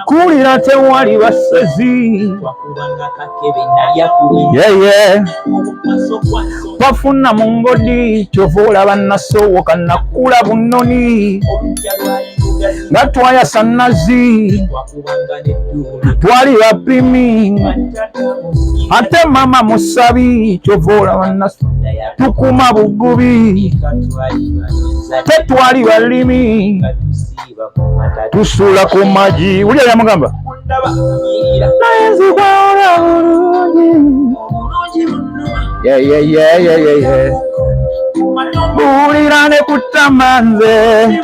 kuwulira tewali basezi bafuna mu ngodi kyova olaba nasowoka nakula bunoni nga twayasa nazi twali bapimi ate mama musabi kyova olaba tukuma bugubi tetwali balimi tusula ku magi wulya yamugamba naye nzigwaola bulungi buwulira ne kutamanze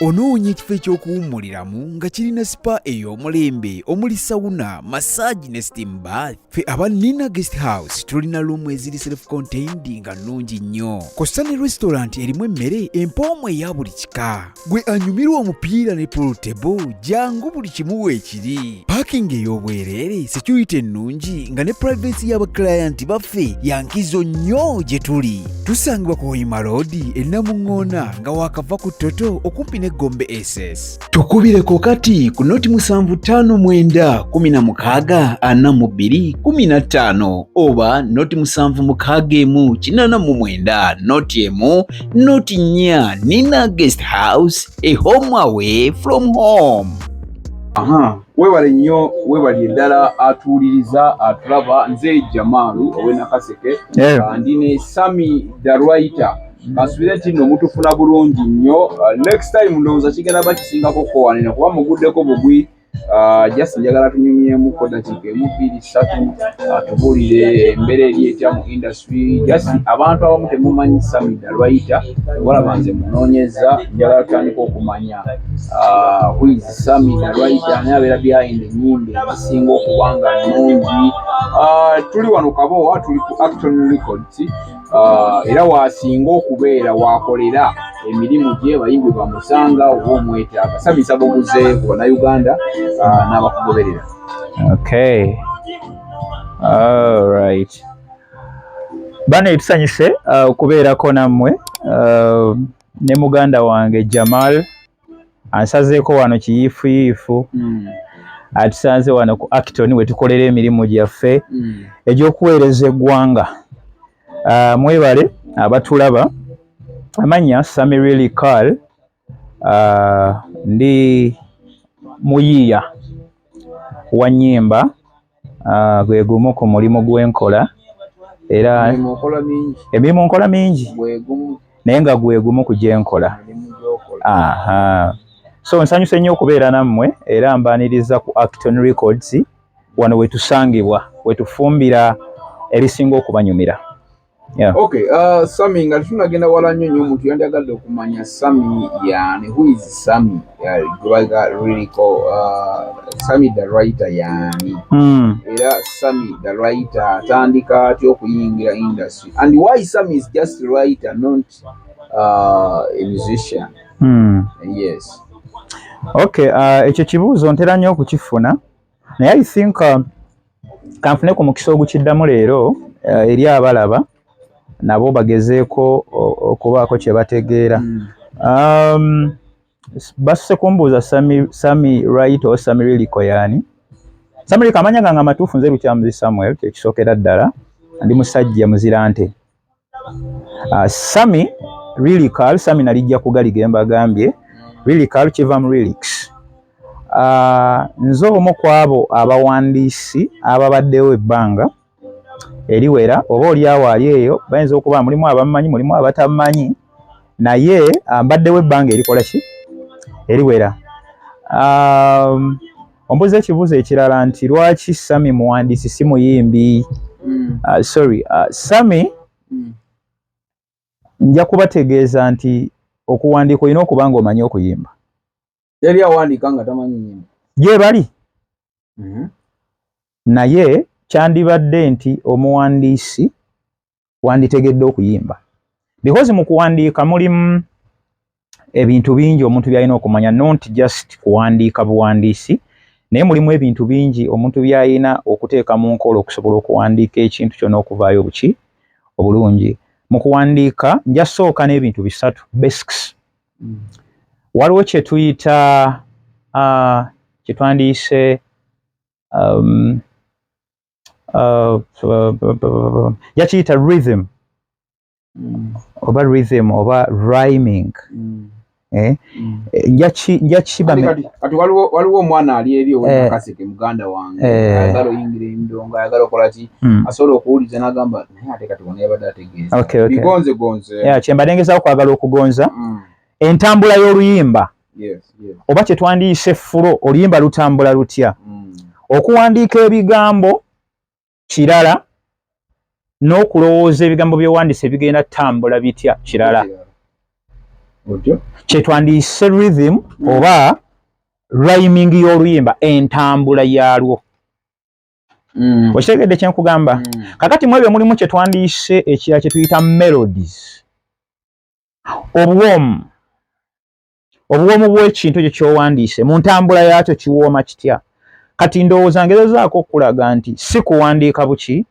onoonya ekifo ekyokuwummuliramu nga kirina sipa ey'omulembe omuli sawuna massage ne steam bath. Ffe aba Nina Guest House tulina lumu eziri self contained nga nnungi nnyo kosta ne restaurant erimu emmere empoomu eya buli kika. Gwe anyumirwa omupiira ne pool table jangu buli kimu weekiri. Parking ey'obwereere security ennungi nga ne privacy y'abaclient baffe yankizo nnyo gye tuli. Tusangibwa ku Hoima Road e Namuŋŋoona nga waakava ku Toto okumpi ne Gombe SS. Tukubireko kati ku noti 75164215 oba noti 761489 noti emu noti 4 Nina Guest House, a home away from home. Webale nnyo webali eddala atuuliriza atulaba nze Jamalu ow'Enakaseke ndine Sumy the writer. Kasubire nti omutufuna bulungi nnyo. Next time ndowooza kigenda bakisingako kowanene kuba muguddeko bugwi. Just njagala tunyumyemu kodakiika emu bbiri ssatu tubuulire embeera eri etya mu industry. Just abantu abamu temumanyi Sumy the writer walaba nze munoonyeza njagala tutandika okumanya who is Sumy the writer ani abeera behind ennyimba ezisinga okuba nga nnungi. Tuli wano Kabowa tuli ku Acton Records era waasinga okubeera waakolera emirimu gye bayimbi bamusanga oba omwetaaga. Sumy sabuguze ku Bannayuganda n'abakugoberera. Okay. All right. Bano tusanyuse okubeerako nammwe ne muganda wange Jamal ansazeeko wano kiyiifuyiifu. Atusanze wano ku Acton we tukolera emirimu gyaffe egy'okuweereza eggwanga. Mwebale abatulaba amanya Sumy Really Carl ndi muyiiya wa nnyimba gwe gumu ku mulimu gwenkola era emirimu nkola mingi naye nga gwe gumu ku gyenkola. So nsanyuse nnyo okubeera nammwe era mbaaniriza ku Acton Records wano wetusangibwa wetufumbira ebisinga okubanyumira. Okay, Sumy nga tunagenda wala nnyo omuntu yandagadde okumanya Sumy yani who is Sumy Sumy the writer yani era Sumy the writer atandika atya okuyingira industry and why Sumy is just a writer not a musician. Yes. Okay, ekyo kibuuzo ntera nnyo okukifuna naye I think kanfune ku mukisa ogukiddamu leero eri abalaba nabo bagezeeko okubaako kye bategeera. Basuse kumbuuza Sumy right or Sumy Really yani. Sumy Really amanya gange amatuufu nze Lukyamuzi Samuel kyekisookera ddala ndi musajja muzira nte. Sumy Really Carl Sumy nalijja kugaliga embagambye Really Carl kiva mu lyrics. Nze omu ku abo abawandiisi ababaddewo ebbanga eriwera oba oliawo ali eyo bayinza okuba mulimu abamanyi mulimu abatamanyi naye mbaddewo ebbanga erikola ki eriwera. Ombuuza ekibuuzo ekirala nti lwaki Sumy muwandiisi si muyimbi? Sumy nja kubategeeza nti okuwandiika olina okuba nga omanyi okuyimba. Yali awandiika nga tamanyi nyimba. Gye bali. Naye kyandibadde nti omuwandiisi wanditegedde okuyimba. Because mu kuwandiika mulimu ebintu bingi omuntu byalina okumanya, not just kuwandiika buwandiisi, naye mulimu ebintu bingi omuntu byalina okuteeka mu nkola okusobola okuwandiika ekintu kyonna okuvaayo obuki obulungi. Mu kuwandiika njasooka n'ebintu bisatu basics. Waliwo kye tuyita kyetwandiise yakiyita rhythm oba rhythm oba rhyming kati waliwo omwana ali eri ow'Nakaseke muganda wange ayagala oyingira emidongo ayagala okola ki asobola okuwuliza n'agamba naye ate kati wano yabadde ategeeza bigonzegonze kyembadde ngezaako kwagala okugonza entambula y'oluyimba oba kyetwandiise fulo oluyimba lutambula lutya okuwandiika ebigambo kirala n'okulowooza ebigambo by'owandiise bigenda tambula bitya kirala kyetwandiise rhythm oba rhyming y'oluyimba entambula yaalwo okitegedde kyenkugamba kakati mu ebyo mulimu kyetwandiise ekirala kyetuyita melodies obuwoomu bw'ekintu ekyo ky'owandiise mu ntambula yaakyo kiwooma kitya kati ndowooza ngezezaako okulaga nti si kuwandiika buki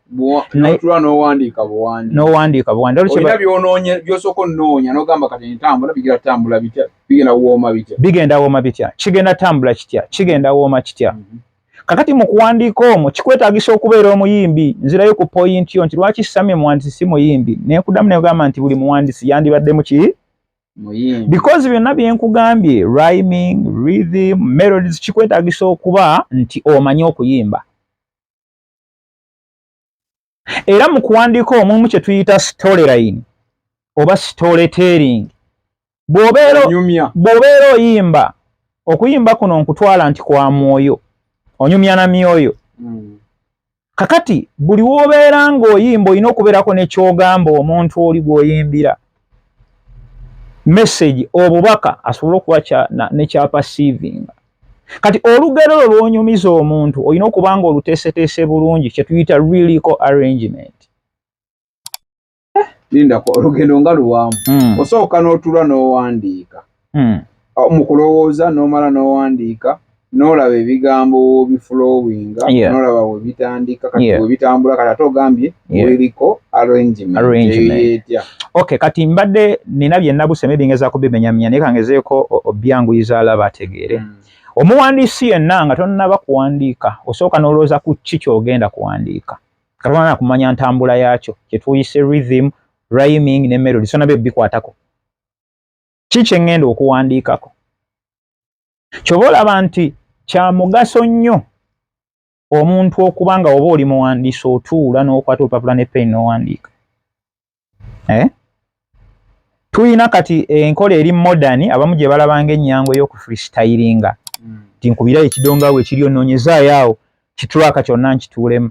n'owandiika buwandiika olina by'osooka onnoonya n'ogamba kati entambula bigenda tambula bitya bigenda wooma bitya kigenda tambula kitya kigenda wooma kitya kakati mu kuwandiika omwo kikwetaagisa okubeera omuyimbi nzirayo ku point yo nti lwaki Sumy muwandiisi si muyimbi nekuddamu negamba nti buli muwandiisi yandibadde muki because byonna byenkugambye rhyming rhythm melodies kikwetaagisa okuba nti omanyi okuyimba era mu kuwandiika omumu kye tuyita storyline oba storytelling bw'obeera oyimba okuyimba kuno nkutwala nti kwa mwoyo onyumya na myoyo kakati buli w'obeera ng'oyimba olina okubeerako nekyogamba omuntu oli gw'oyimbira message obubaka asobola okuba nekyapasiivinga kati olugero olwo lw'onyumiza omuntu olina okuba nga oluteeseteese bulungi kyetuyita lyrical arrangement lindako olugendo nga luwanvu osooka n'otula n'owandiika mu kulowooza n'omala n'owandiika n'olaba ebigambo bifulowinga n'olaba we bitandika kati we bitambula kati ate ogambye lyrical arrangement okay kati mbadde nina bye nabuseme bingezaako bimenyamenya naye kangezeeko obyanguyiza alaba ategeere omuwandiisi yenna nga tonnaba kuwandiika osooka n'olowooza ku ki ky'ogenda kuwandiika katonda kumanya ntambula yaakyo kyetuyise rhythm rhyming ne melody so nabyo bikwatako ki kye ŋŋenda okuwandiikako kyoba olaba nti kya mugaso nnyo omuntu okuba nga oba oli muwandiisi otuula n'okwata olupapula ne pen n'owandiika tuyina kati enkola eri modern abamu gye balabanga ennyango ey'oku freestylinga nti nkubirayo ekidonga we kiri onnoonyezaayo awo kitulaka kyonna nkituulemu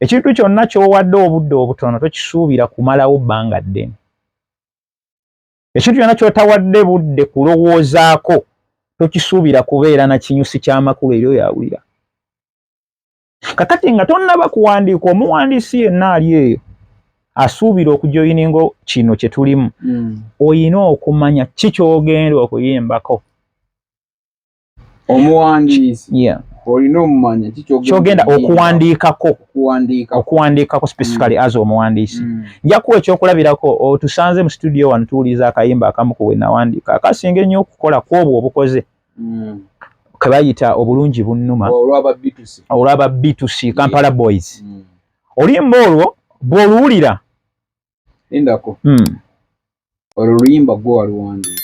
ekintu kyonna ky'owadde obudde obutono tokisuubira kumalawo bbanga ddene ekintu kyonna ky'otawadde budde kulowoozaako tokisuubira kubeera na kinyusi ky'amakulu eri oyawulira kakati nga tonnaba kuwandiika omuwandiisi yenna ali eyo asuubira okujoyininga kino kye tulimu oyina okumanya ki ky'ogenda okuyimbako omuwandiisi olina omumanya kyogenda okuwandiikako specifically as omuwandiisi nja kuwa ekyokulabirako otusanze mu studio wano tuwuliza akayimba akamu ku we nawandiika akasinga ennyo okukola kw'obwo obukoze ke bayita obulungi bunnuma olw'aba B2C Kampala Boys oluyimba olwo bw'oluwulira endako olwo luyimba gwe waluwandiika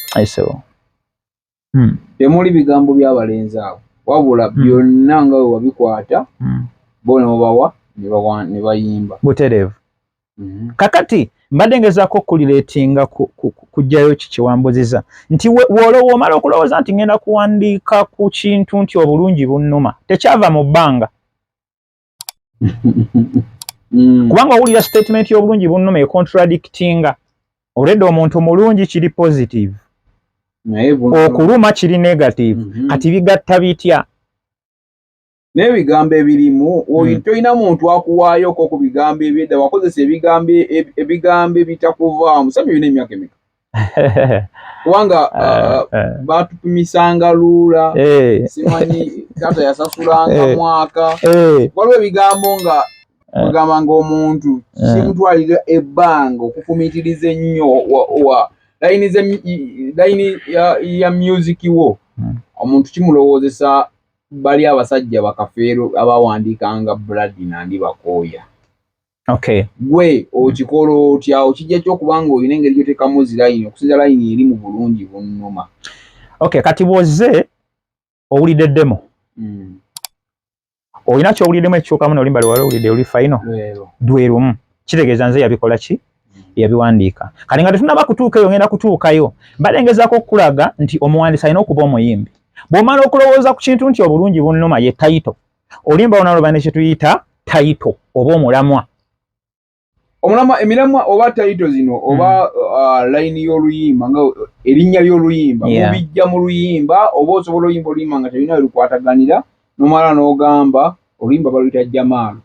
temuli bigambo by'abalenzi abo wabula byonna nga we wabikwata bo nemubawa ne bayimba butereevu kakati mbadde ngezaako okulireetinga kujjayo kikiwambuziza nti w'olowooza omala okulowooza nti ngenda kuwandiika ku kintu nti obulungi bunnuma tekyava mu bbanga kubanga owulira statement y'obulungi bunnuma econtradictinga olwedde omuntu mulungi kiri positive okuluma kiri negative kati bigatta bitya n'ebigambo ebirimu tolina muntu akuwaayoko ku bigambo ebyedda wakozesa ebigambo ebitakuvaamu Sumy bina emyaka emeka kubanga batupimisanga luula simanyi taata yasasulanga mwaka waliwo ebigambo nga ogamba ng'omuntu kimutwalira ebbanga okufumiitiriza ennyo layini ya music wo omuntu kimulowoozesa bali abasajja bakafeero abawandiikanga Blood Nandi Bakooya. Okay. Gwe okikola otya okijja ky'okuba ng'olina engeri gy'oteekamu zilayini okusinza layini eri mu bulungi bunnuma. Okay, kati bw'ozze owulidde demo. Olina ky'owuliddemu ekisookamu n'olimba lwala owulidde oli final. Dwerumu. Kitegeeza nze yabikola ki? Yabiwandiika. Kati nga tetunaba kutuuka eyo ngenda kutuukayo. Mbadde ngezaako okulaga nti omuwandiisi alina okuba omuyimbi. Bw'omala okulowooza ku kintu nti obulungi bunnuma ye title. Olimba onaloba ne kye tuyita title oba omulamwa. Omulamwa emiramwa oba title zino oba layini y'oluyimba nga erinnya ly'oluyimba mubijja mu luyimba oba osobola oyimba oluyimba nga terina lukwataganira nomala n'ogamba oluyimba baluyita Jamaalo.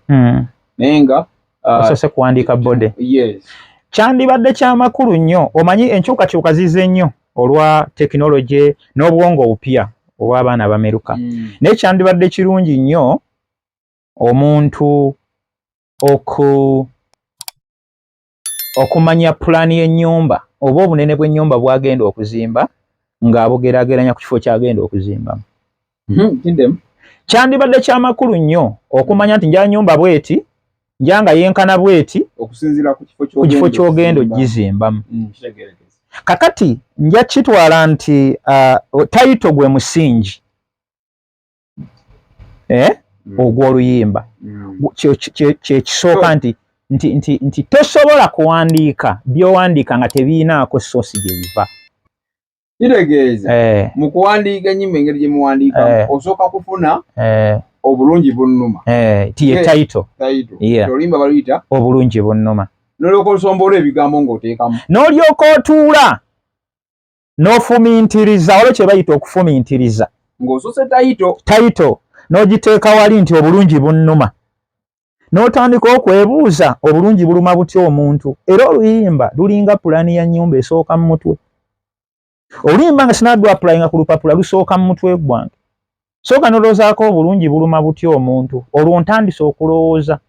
Naye nga osose kuwandiika bode. Yes. Kyandibadde ky'amakulu nnyo omanyi enkyukakyuka zize nnyo olwa tekinologi n'obwongo obupya obw'abaana abameruka. Naye kyandibadde kirungi nnyo omuntu okumanya pulaani y'ennyumba oba obunene bw'ennyumba bw'agenda okuzimba ng'abugeraageranya ku kifo ky'agenda okuzimbamu. Kyandibadde ky'amakulu nnyo okumanya nti njala nnyumba bw'eti njanga yenkana bw'eti okusinziira ku kifo ky'ogenda ogizimbamu. Kakati nja kitwala nti title gwe musingi ogw'oluyimba kye kisooka nti tosobola kuwandiika by'owandiika nga tebiinaako sosi gye biva. Kitegeeza mu kuwandiika ennyimba engeri gye muwandiikamu osooka kufuna obulungi bunnuma. Ti ye title. Oluyimba baluyita obulungi bunnuma. N'olyoka osombola ebigambo ng'oteekamu. N'olyoka otuula n'ofumiintiriza olwo kye bayita okufumiintiriza. Ng'osose title n'ogiteeka wali nti obulungi bunnuma. N'otandika okwebuuza obulungi buluma butya omuntu. Era oluyimba lulinga pulaani ya nnyumba esooka mu mutwe. Oluyimba nga sinaddu apulayinga ku lupapula lusooka mu mutwe gwange. Sooka nolowoozaako obulungi buluma butya omuntu. Olwo ntandise okulowooza.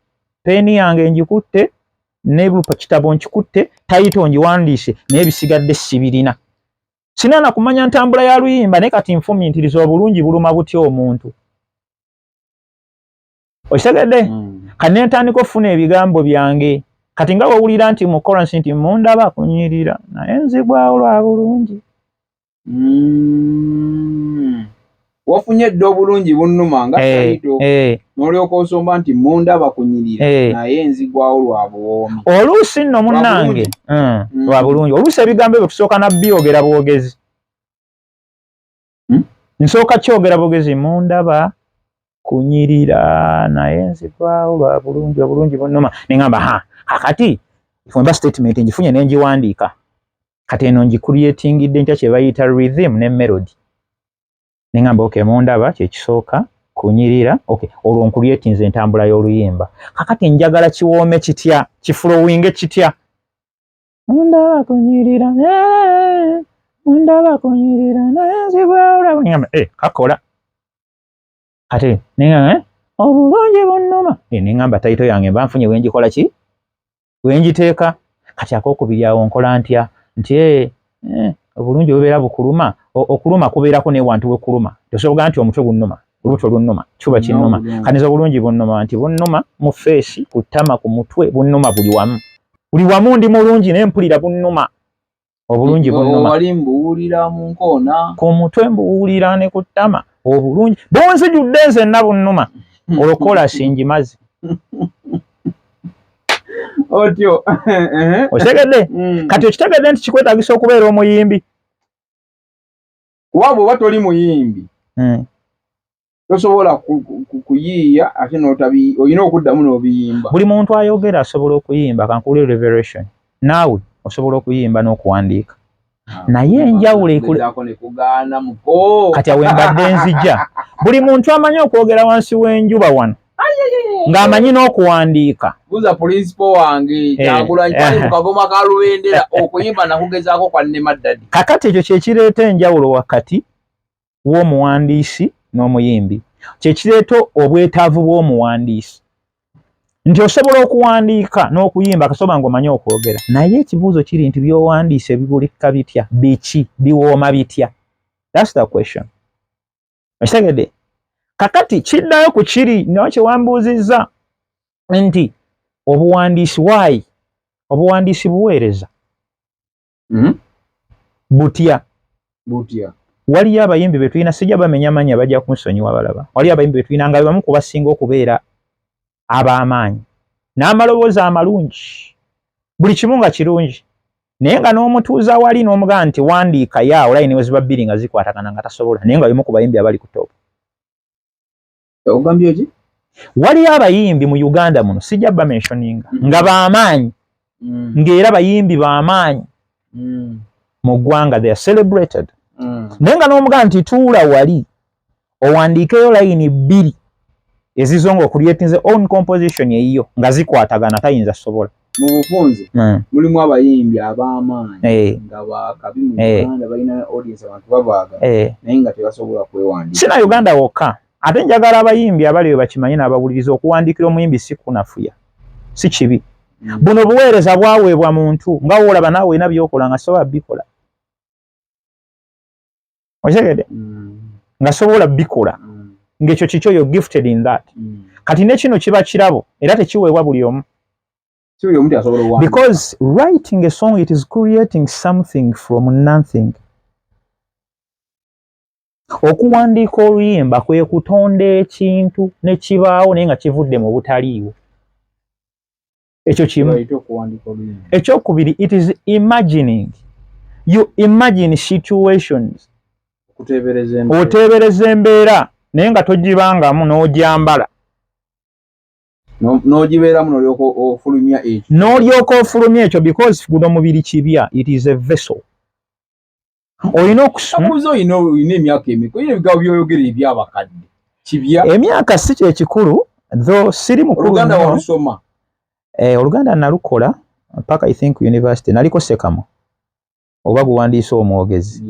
Peeni yange ngikutte kitabo nkikutte title ngiwandiise naye bisigadde sibirina. Sinaana kumanya ntambula ya luyimba naye kati nfumiintiriza obulungi buluma butya omuntu. Okitegedde? Kati ne ntandika okufuna ebigambo byange. Kati nga wawulira nti mu chorus nti mundaba kunyirira naye nzigwawo lwa bulungi. Wafunye dde obulungi bunnuma nga title n'olyoka osomba nti mundaba kunyirira naye nzigwawo lwa buwoomi. Oluusi nno munnange lwa bulungi. Oluusi ebigambo ebyo tusooka na byogera bwogezi. Nsooka kyogera bwogezi mundaba kunyirira naye nzigwawo lwa bulungi obulungi bunnuma. Ne ngamba kakati ifumba statement ngifunye ne ngiwandiika. Kati eno ngicreatingidde ntya kye bayita rhythm ne melody. Ne ngamba okay mundaba kye kisooka kunyirira olwo ncreatinze entambula y'oluyimba. Kakati njagala kiwoome kitya kiflowinge kitya. Mundaba kunyirira naye nzigwawo lwa bulungi. Kakola. Kati ne obulungi bunnuma. Ne ngamba title yange mba nfunye wenjikola ki? Wenjiteeka. Kati akokubiri awo nkola ntya nti obulungi bubeera bukuluma. Okuluma kubeerako ne wantu we kuluma. Tosobola nti omutwe gunnuma, olubuto lunnuma, kifuba kinnuma. Kaniza obulungi bunnuma nti bunnuma mu face, ku ttama, ku mutwe, bunnuma buli wamu. Buli wamu ndi mulungi naye mpulira bunnuma. Obulungi bunnuma. Wali mbuwulira mu nkoona. Ku mutwe mbuwulira ne ku ttama. Obulungi. Bonzijudde nzenna bunnuma. Olokola singimazi. Otyo. Okitegedde? Kati okitegedde nti kikwetaagisa okubeera omuyimbi. Kuba bw'oba toli muyimbi tosobola kuyiiya ate olina okuddamu n'obiyimba. Buli muntu ayogera asobola okuyimba. Kankuule revelation. Naawe osobola okuyimba n'okuwandiika. Naye enjawulo kati awe mbadde nzija. Buli muntu amanyi okwogera wansi w'enjuba wano ng'amanyi n'okuwandiika. Buuza principal wange Kyagulanyi kyali mu kagoma ka Lubendera okuyimba nakugezaako kwa Nnemaddadi. Kakati ekyo kye kireeta enjawulo wakati w'omuwandiisi n'omuyimbi. Kye kireeta obwetaavu bw'omuwandiisi. Nti osobola okuwandiika n'okuyimba kasoba ng'omanyi okwogera. Naye ekibuuzo kiri nti by'owandiise bibulika bitya? Biki? Biwooma bitya? That's the question. Okitegedde? Kakati kiddayo ku kiri nakye wambuuzizza nti obuwandiisi wayi obuwandiisi buweereza butya waliyo abayimbi be tulina sijja bamenya manya bajja kunsonyiwa balaba waliyo abayimbi be tulina nga bamu kubasinga okubeera ab'amaanyi n'amaloboozi amalungi buli kimu nga kirungi naye nga n'omutuuza wali n'omugaa nti wandiika yaawo layini weziba bbiri nga zikwatagana nga tasobola naye nga bimu ku bayimbi abali ku top. Ogambye ki? Waliyo abayimbi mu Uganda muno sijja bamentioninga nga b'amaanyi ng'era bayimbi b'amaanyi mu ggwanga they are celebrated. Naye nga n'omugaa nti tuula wali owandiikeyo layini bbiri ezizonga okulyetinze own composition eyiyo nga zikwatagana tayinza sobola. Mu bufunze mulimu abayimbi ab'amaanyi nga bakabi mu Uganda balina audience abantu babaaga naye nga tebasobola kwewandiika. Sina Uganda wokka ate njagala abayimbi abali we bakimanyi n'abawuliriza okuwandiikira omuyimbi si kunafuya si kibi. Buno buweereza bwaweebwa muntu nga woolaba naawe olina by'okola nga sobola bikola. Okitegedde? Nga sobola bikola ng'ekyo kikyo you're gifted in that. Kati ne kino kiba kirabo era tekiweebwa buli omu. Because writing a song, it is creating something from nothing. Okuwandiika oluyimba kwe kutonda ekintu ne kibaawo naye nga kivudde mu butaliiwo. Ekyo kimu. Ekyokubiri, it is imagining. You imagine situations. Oteebereza embeera naye nga togibangamu n'ogyambala. N'ogibeeramu n'olyoka ofulumya ekyo. N'olyoka ofulumya ekyo because guno mubiri kibya. It is a vessel. Olina okusoma. Akuzo olina emyaka emeka. Olina ebigambo by'oyogera eby'abakadde. Kibya. Emyaka si kye kikulu, though siri mukulu. Oluganda walusoma. Oluganda nalukola paka I think university naliko sekamo. Oba guwandiisa omwogezi.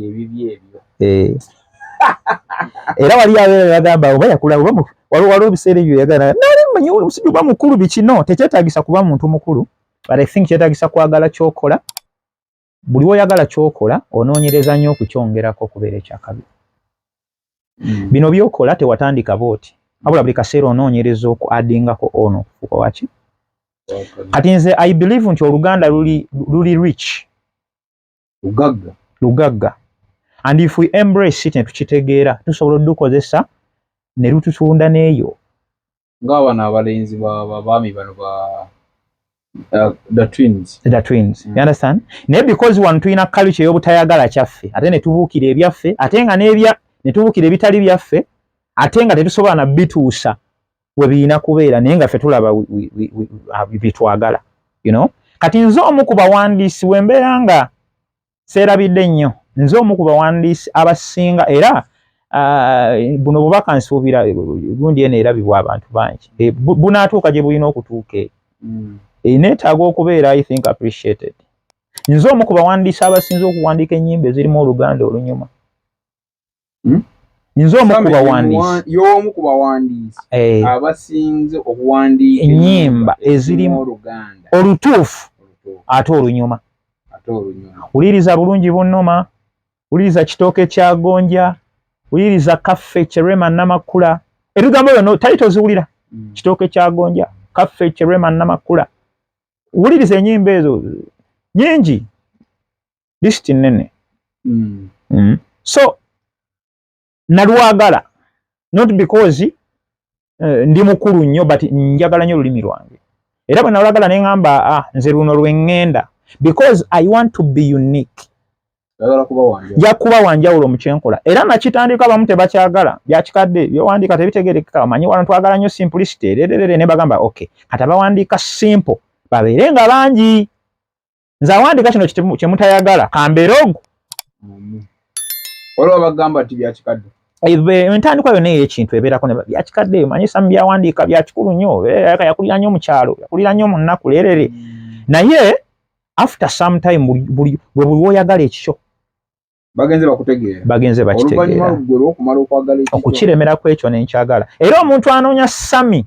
Ebyo. Era wali abeera yagamba oba yakula oba waliwo ebiseera ebyo yagana nali mmanyi omusajja oba mukulu bikino tekyetaagisa kuba muntu mukulu but I think kyetaagisa kwagala kyokola buli oyagala kyokola onoonyereza nnyo okukyongerako okubeera ekyakabi. Bino byokola tewatandika booti wabula buli kaseera onoonyereza okuaddingako ono okufuuka waki. Kati nze I believe nti Oluganda luli rich lugagga. And if we embrace it and tukitegeera tusobola odukozesa ne lututunda n'eyo. Ng'abaana abalenzi baami bano the twins. You understand? Naye because wano tulina culture y'obutayagala kyaffe ate ne tubuukira ebyaffe ate nga ne tubuukira ebitali byaffe ate nga tetusobola na bituusa we birina kubeera naye nga ffe tulaba bitwagala. You know? Kati nze omu ku bawandiisi wembeera nga seerabidde nnyo nze omu ku bawandiisi abasinga era buno bubaka nsuubira gundi eno erabibwa abantu bangi bunaatuuka gye bulina okutuuka neetaaga okubeera I think appreciated. Nze omu ku bawandiisi abasinze okuwandiika ennyimba ezirimu Oluganda olunyuma. Nze omu ku bawandiisi y'omu ku bawandiisi abasinze okuwandiika ennyimba ezirimu Oluganda olutuufu ate olunyuma. Wuliriza bulungi bunnoma, wuliriza kitooke kya gonja, wuliriza kaffe Kyerema Namakula. Ebigambo bino tayito ziwulira. Kitooke kya gonja, kaffe Kyerema Namakula. Wuliriza ennyimba ezo nyingi. Lisiti nnene. So nalwagala not because ndi mukulu nnyo but njagala nnyo olulimi lwange. Era bwe nalwagala ne ngamba nze luno lwengenda because I want to be unique. Yakuba wanjawulo mu kyenkola era nakitandika abamu tebakyagala byakikadde byowandiika tebitegerekeka amanyi wano twagala nnyo simplicity ne bagamba okay kati abawandiika simple babeere nga bangi nze awandiika kino kye mutayagala kambeera ogwo olwo bagamba nti byakikadde entandikwa yonna ey'ekintu ebeerako ne byakikadde manyi samu byawandiika byakikulu nnyo yakulira nnyo mu kyalo yakulira nnyo mu nnaku leerere naye after some time bwe buli oyagala ekikyo bagenze bakitegeera okukiremera ku ekyo nenkyagala era omuntu anoonya Sami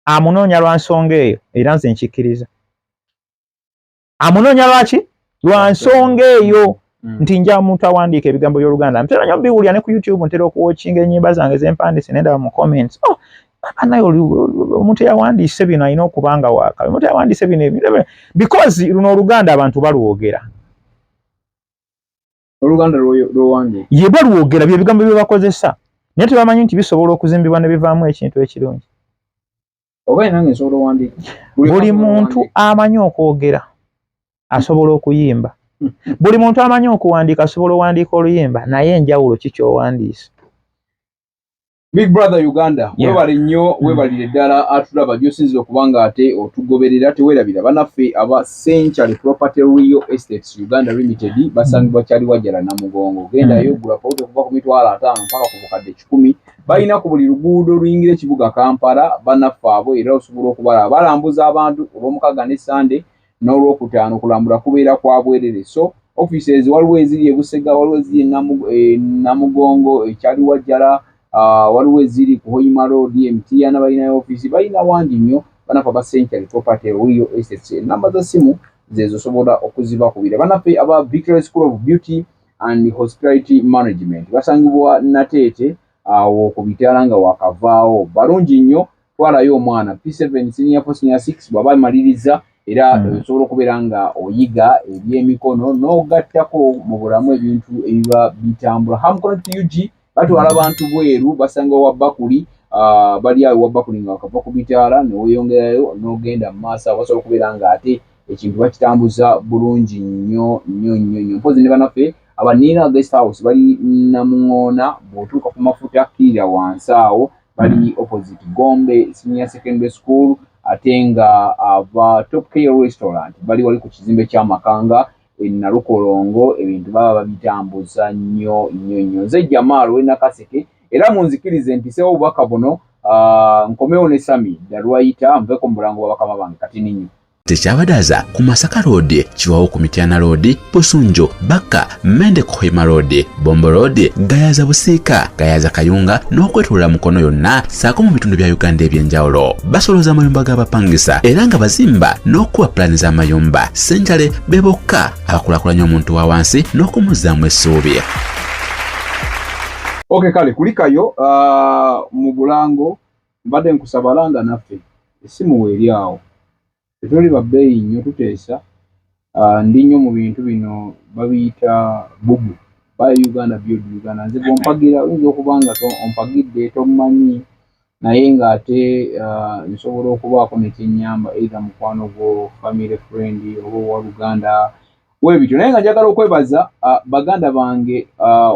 amunoonya lwa nsonga eyo era nze nkikkiriza amunoonya lwaki lwa nsonga eyo nti nja omuntu awandiika ebigambo by'Oluganda ntera nnyo biwulira ne ku YouTube ntera okuwatchinga ennyimba zange z'empandise nenda mu comments anayo omuntu yawandiise bino alina okubanga waakabi omuntu yawandiise bino because luno Oluganda abantu balwogera Oluganda lwowandiika ye balwogera bye bigambo bye bakozesa naye tebamanyi nti bisobola okuzimbibwa ne bivaamu ekintu ekirungi oba nange nsobola owandiika buli muntu amanyi okwogera asobola okuyimba buli muntu amanyi okuwandiika asobola owandiika oluyimba naye enjawulo kikyowandiisa Big Brother Uganda webale nnyo webalire ddala atulaba gy'osinzira okubanga ate otugoberera teweerabira bannaffe aba Century Property Real Estates Uganda Limited basangibwa kyali wajjala Namugongo gendayo gula pauta okuva ku mitwalo 5 mpaka ku bukadde 10 balina ku buli luguudo luyingira ekibuga Kampala bannaffe abo era osobola okubalaba balambuza abantu olw'Omukaga ne Sande n'Olwokutaano kulambula kubeera kwa bwerere so offices waliwo eziri e Busega waliwo eziri Namugongo ekyali wajjala waliwo eziri ku Hoima Road MTN balina office balina wangi nnyo bannaffe aba Century Property Real Estates namba za simu zezo sobola okuziba kubira bannaffe aba Victoria School of Beauty and Hospitality Management basangibwa Nateete awo ku bitaala nga wakavaawo balungi nnyo twalayo omwana P7 senior 4 senior 6 bwaba maliriza era osobola okubeera nga oyiga ebyemikono n'ogattako mu bulamu ebintu ebiba bitambula Ham Connect UG batwala abantu bweru basanga wa Bakuli bali awo wa Bakuli nga wakava ku bitaala ne weyongerayo n'ogenda mu maaso abasobola okubeera nga ate ekintu bakitambuza bulungi nnyo mpozi ne bannaffe abanina guest house bali Namuŋoona bw'otuuka ku mafuta kirira wansi awo bali opposite Gombe Senior Secondary School ate nga aba talkr restaurant bali ku kizimbe ky'amakanga Nalukolongo ebintu baba babitambuza nnyo nze Jamal we Nakaseke era munzikirize mpiseewo obubaka buno nkomewo ne Sumy Darwaita nveko mu bulango bw'abakama bange kati ninyo tekyabadaza ku Masaka Road Chiwawo ku Mityana Road Busunjo Baka Mende ku Hoima Road Bombo Road Gayaza Busiika Gayaza Kayunga n'okwetulula Mukono yonna saako mu bitundu bya Uganda ebyenjawulo basoloza amayumba g'abapangisa era nga bazimba n'okuwa pulani z'amayumba Century bebokka abakulakulanya omuntu wa wansi n'okumuzaamu essuubi Okay kale kulikayo mu bulango mbadde nkusabalanga naffe esimu weeri awo tetuli babbeeyi nnyo tuteesa ndi nnyo mu bintu bino babiyita bubu by Uganda Build Uganda nze bwompagira oyinza okuba nga ompagidde tomumanyi naye ng'ate nsobola okubaako nekyennyamba either mukwano gwo family friend oba owa Luganda webityo naye nga njagala okwebaza baganda bange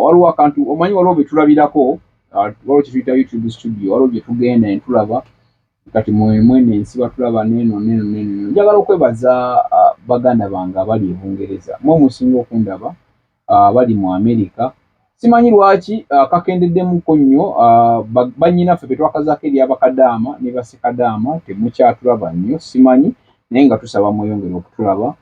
waliwo akantu omanyi waliwo bye tulabirako waliwo kye tuyita YouTube studio waliwo gye tugenda ne tulaba kati mwene ensi batulaba neno njagala okwebaza baganda bange abali e Bungereza mwe musinga okundaba bali mu America simanyi lwaki kakendeddemu nnyo bannyinaffe be twakazaako eri abakadaama ne basekadaama temukyatulaba nnyo simanyi naye nga tusaba mweyongere okutulaba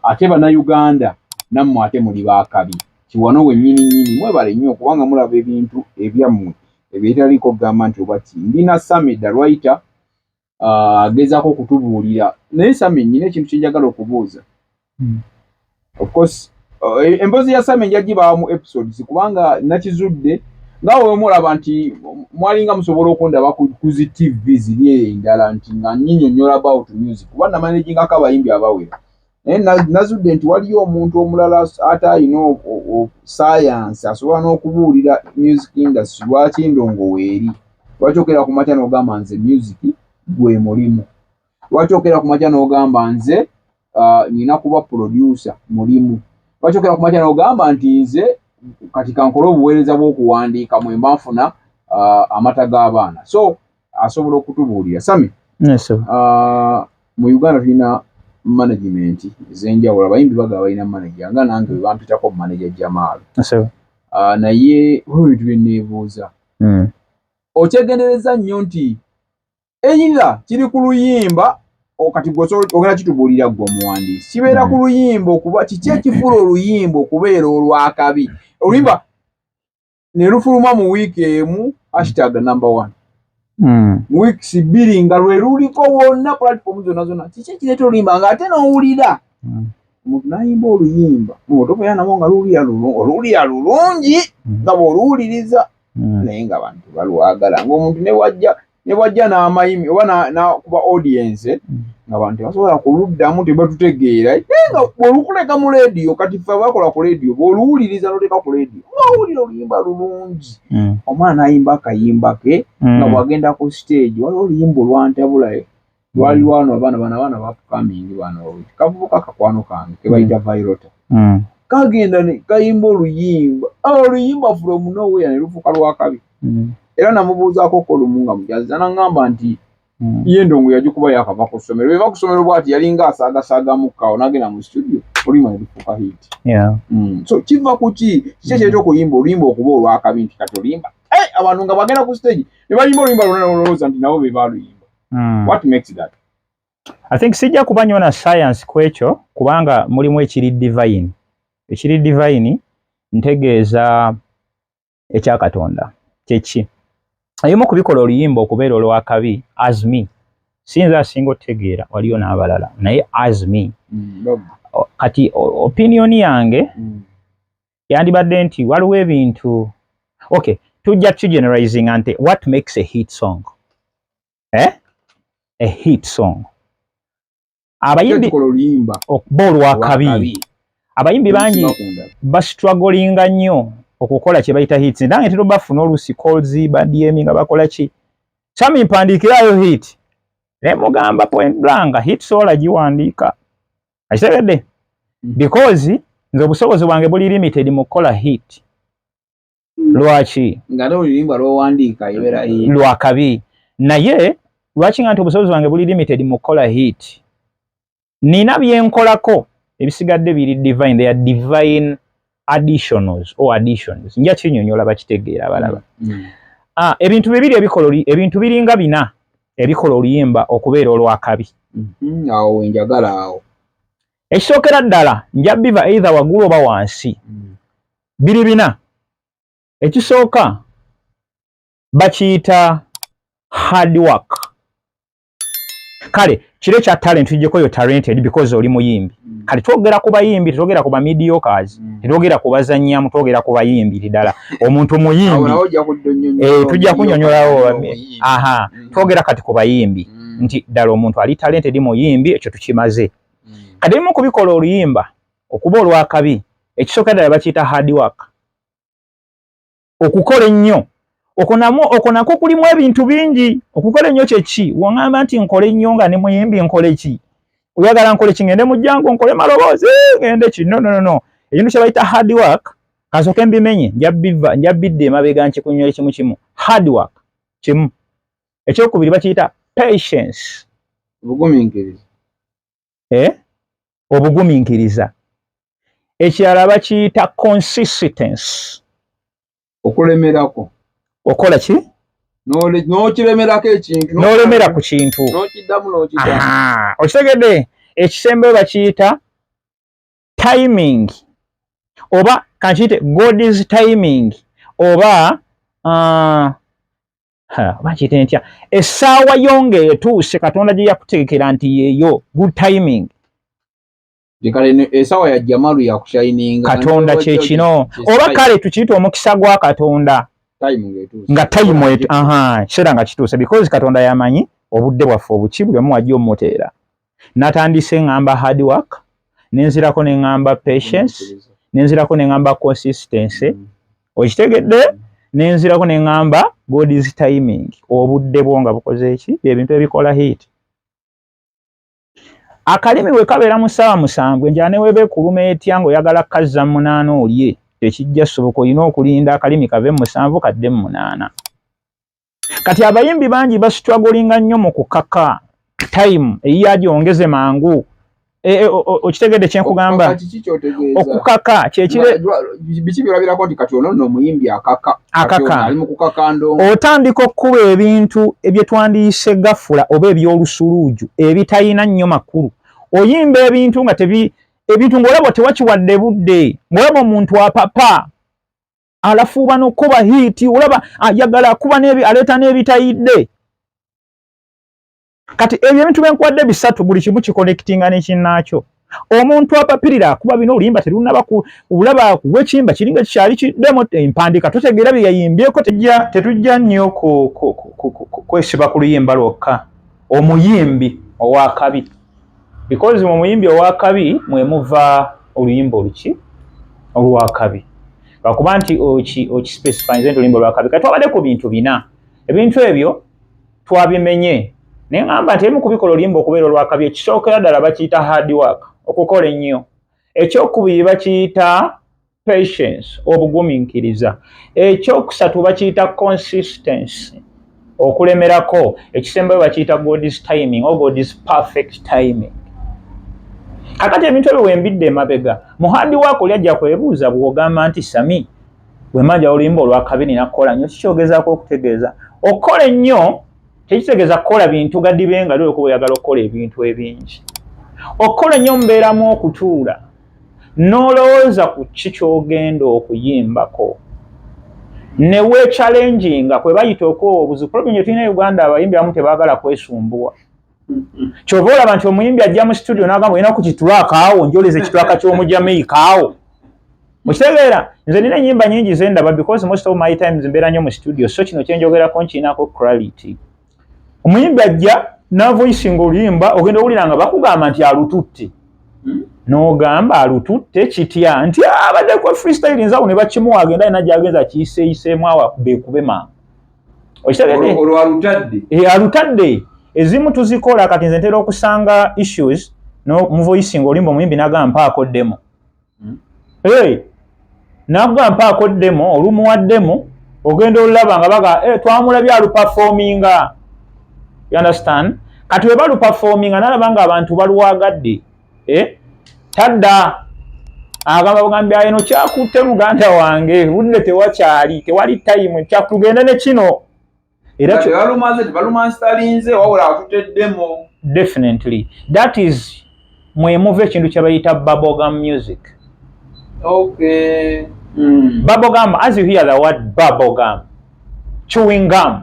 ate bannayuganda nammwe ate muli baakabi kiwano wennyini mwebale nnyo kubanga mulaba ebintu ebyammwe ebyetaliiko okugamba nti oba ki ndina Sumy Darwaita agezaako okutubuulira naye Sumy nnyina ekintu kye njagala okubuuza of course emboozi ya Sumy njagibaawo mu episodes kubanga nakizudde nga we mulaba nti mwalinga musobola okundaba ku zi TV ziri endala nti nga nnyinnyonnyola about music kuba namanagingako abayimbi abawera naye nazudde nti waliyo omuntu omulala ate alina science asobola n'okubuulira music industry lwaki ndongo weeri lwaki okera ku makya n'ogamba nze music gwe mulimu lwaki okera ku makya n'ogamba nze nina kuba producer mulimu lwaki okera ku makya n'ogamba nti nze kati kankole obuweereza bw'okuwandiika mwemba nfuna amata g'abaana so asobola okutubuulira Sumy mu Uganda tulina management ez'enjawulo abayimbi bagaba balina manager nga nange bampitako mu manager Jamal naye ebintu bye neebuuza okyegendereza nnyo nti eyira kiri ku luyimba kati ogenda kitubuulira ggwe omuwandiisi kibeera ku luyimba okuba kiki ekifula oluyimba okubeera olwakabi oluyimba ne lufuluma mu wiiki emu #1 mu weeks 2 nga lwe luliko wonna platform zonna kiki ekireeta oluyimba nga ate n'owulira omuntu n'ayimba oluyimba mumotoka yanamo nga oluwulira lulungi nga bw'oluwuliriza naye nga bantu balwagala ng'omuntu ne wajja n'amayimi oba n'akuba audience nga bantu basobola kuluddamu tebatutegeera nga bw'olukuleka mu leediyo kati ffe abakola ku leediyo bw'oluwuliriza n'oleka ku leediyo ng'owulira oluyimba lulungi omwana n'ayimba akayimba ke nga bw'agenda ku stage waliwo oluyimba olwantabulayo lwali wano abaana bafukamingi bano kavubuka kakwano kange ke bayita Vairota kagenda ne kayimba oluyimba from nowhere ne lufuuka lwakabi era namubuuzaako kolumu nga mujaza n'aŋŋamba nti ye ndongo yagikuba yakava ku ssomero bwe va ku ssomero bw'ati yalinga asaagasaaga mukkawo n'agenda mu studio oluyimba ne lufuuka hit. So kiva ku ki kyekyeeta okuyimba oluyimba okuba olwakabi nti kati oluyimba abantu nga bagenda ku stage ne bayimba oluyimba lwonna n'olowooza nti nabo be baaluyimba. What makes that? I think sijja kubanyo na science kwekyo kubanga mulimu ekiri divine. Ekiri divine ntegeeza ekya Katonda. Kyeki. Ayomu kubikola oluyimba okubeera olwakabi as me. Sinza asinga otegeera waliyo n'abalala naye as me. Kati opinion yange yandibadde nti waliwo ebintu okay tujja generalizing ante what makes a hit song? A hit song. Abayimbi okuba olwakabi. Abayimbi bangi bastrugglinga nnyo okukola kye bayita hits. Nange tero bafuna olusi calls badiem nga bakola ki. Sami mpandiikirayo hit. Ne mugamba point blank hit sola giwandiika. Akitegedde? Because nze obusobozi bwange buli limited mu kukola hit. Lwaki? Nga n'oluyimba lw'owandiika yebera hit. Lwakabi. Naye lwaki nga nti obusobozi bwange buli limited mu kukola hit. Nina byenkolako ebisigadde biri divine, they are divine additionals or additions. Nja kinyonyola bakitegeera abalaba. Ebintu bibiri ebintu biringa bina ebikola oluyimba okubeera olwakabi. Awo wenjagala awo. Ekisookera ddala nja biva either waggulu oba wansi. Biri bina. Ekisooka bakiyita hard work. Kale kire kya talent tujjeko yo talented because oli muyimbi. Kale twogera ku bayimbi, twogera ku ba mediocres, twogera ku bazannyamu, twogera ku bayimbi ddala. Omuntu muyimbi. Tujja kunnyonnyolawo. Twogera kati ku bayimbi. Nti ddala omuntu ali talented muyimbi ekyo tukimaze. Kati mu kubikola oluyimba okuba olwakabi ekisooka ddala bakiyita hard work. Okukola ennyo. Okonako kulimu ebintu bingi. Okukola ennyo kyeki. Wongamba nti nkole ennyo nga ne muyimbi nkole ki. Oyagala nkole ki ngende mu jjango nkole maloboozi ngende ki. No. Ekintu kye bayita hard work kasooke mbimenye njabidde emabega nkikunyole kimu. Hard work kimu. Ekyokubiri bakiyita patience. Obugumiikiriza. Ekirala bakiyita consistency. Okulemerako. Okola ki? N'okiremerako ekintu. N'olemera ku kintu. N'okiddamu. Okitegedde ekisembe bakiyita timing. Oba kankiyite God's timing. Oba bakiyite ntya. Essaawa yonge etuuse Katonda gye yakutegekera nti yeeyo good timing. Kale essaawa ya Jamalu ya kushininga. Katonda kye kino. Oba kale tukiyita omukisa gwa Katonda. Nga time wetu kiseera nga kituuse because Katonda yamanyi obudde bwaffe obuki buli omu wajja omuteera. Natandise ngamba hard work, nenzirako ne ngamba patience, nenzirako ne ngamba consistency. Okitegedde? Nenzirako ne ngamba God's timing. Obudde bwo nga bukoze eki? Ebintu ebikola hit. Akalimi we kabeera mu ssaawa 7 enjala weebe kuluma etya ng'oyagala kazza 8 olye. Tekijja soboka olina okulinda akalimi kave mu 7 kadde mu 8. Kati abayimbi bangi bastrugglinga nnyo mu kukaka time eyiyaji ongeze mangu. Okitegedde kye nkugamba? Okukaka kyekire biki birabirako nti kati ono omuyimbi akaka. Ali mu kukaka ndongo. Otandika okuba ebintu ebyetwandiise gafula oba eby'olusuluuju ebitayina nnyo makulu. Oyimba ebintu nga ebintu ng'olaba tewakiwadde budde. Ng'olaba omuntu apapa alafuuba n'okkuba hiiti olaba ayagala kuba aleeta n'ebitayidde. Kati ebyo ebintu byenkwadde bisatu buli kimu kiconnectinga n'ekinnaakyo. omuntu apapirira akuba bino oluyimba terunaba kulaba kuwekimba kiringa kikyali kiddemu empandika totegeera bye yayimbyeko tetujja nnyo kwesiba ku luyimba lwokka omuyimbi owakabi because mu muyimbi owakabi mwemuva oluyimba oluki olwakabi lwakuba nti okispecifyinze nti oluyimba olwakabi kati twabadde ku bintu bina ebintu ebyo twabimenye naye ngamba nti emu kubikola oluyimba okubeera olwakabi ekisookera ddala bakiyita hard work okukola ennyo ekyokubiri bakiyita patience obugumiikiriza ekyokusatu bakiyita consistency okulemerako ekisembayo bakiyita God's timing or God's perfect timing kakati ebintu ebyo wembidde emabega mu hard work oli ajja kwebuuza bw'ogamba nti Sami bwemanja oluyimba olwakabi nakola nnyo kikyogezaako okutegeeza okola ennyo tekitegeeza kukola bintu gaddibenga lwe okuba oyagala okukola ebintu ebingi okola nnyo mbeeramu okutuula n'olowooza ku ki ky'ogenda okuyimbako ne weechalenginga kwe bayita okuwa obuzibu problem gye tulina Uganda abayimbi abamu tebaagala kwesumbuwa kyova olaba nti omuyimbi ajja mu studio n'agamba olina kukitulaka awo njoleza ekitulaka ky'omujamaica awo mukitegeera nze nina ennyimba nyingi zendaba because most of my times mbeera nnyo mu studio so kino kyenjogerako nkirinako clarity omuyimbi ajja n'avoicinga oluyimba ogenda owulira nga bakugamba nti alututte n'ogamba alututte kitya nti abadde kwa freestyle nzawo ne bakimuwa agenda alina gy'agenza kiyiseeyiseemu awo beekube mangu okitegeedde olwo alutadde alutadde ezimu tuzikola kati nze ntera okusanga issues mu voicing oluyimba omuyimbi n'agamba mpaako demo n'agamba mpaako demo olumuwaddemu ogenda olulaba nga baga twamulabye aluperforminga you understand kati we baluperforminga n'alaba nga abantu baluwagadde tadda agamba bugambye eno kyakutte muganda wange budde tewakyali tewali time kyakugenda ne kino era tebalumanstalinze wawula atuteddemo definitely that is mwemuva ekintu kye bayita bubblegum music okay bubblegum as you hear the word bubblegum chewing gum